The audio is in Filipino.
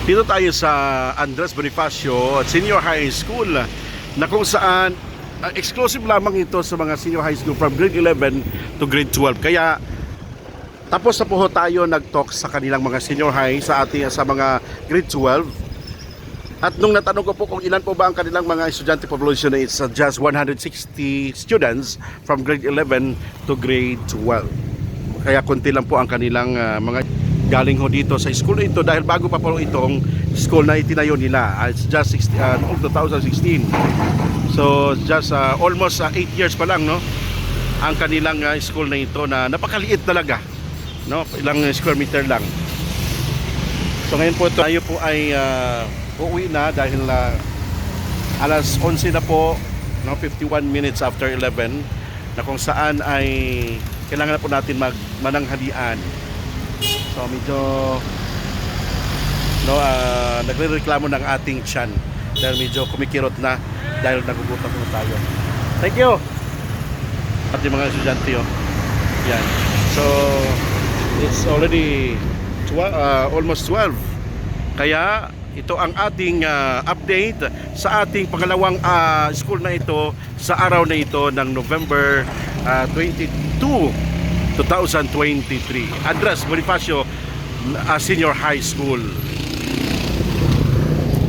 Dito tayo sa Andres Bonifacio Senior High School na kung saan exclusive lamang ito sa mga senior high school from grade 11 to grade 12. Kaya tapos na po tayo nag-talk sa kanilang mga senior high sa mga grade 12. At nung natanong ko po kung ilan po ba ang kanilang mga estudyante population, it's just 160 students from grade 11 to grade 12. Kaya konti lang po ang kanilang mga galing ho dito sa school na ito dahil bago pa po itong school na itinayo nila. It's just 2016. So just almost 8 years pa lang, no, ang kanilang school na ito na napakaliit talaga, no, ilang square meter lang. So ngayon po tayo po ay uuwi na dahil alas 11 na po, no, 51 minutes after 11, na kung saan ay kailangan na po natin mananghalian. So medyo nagrereklamo ng ating tiyan dahil medyo kumikirot na dahil nagugutom na tayo. Thank you! At yung mga estudyante, oh. Yan. So it's already almost 12. Kaya ito ang ating update sa ating pangalawang school na ito sa araw na ito ng November 22, 2023. Andres Bonifacio Senior High School.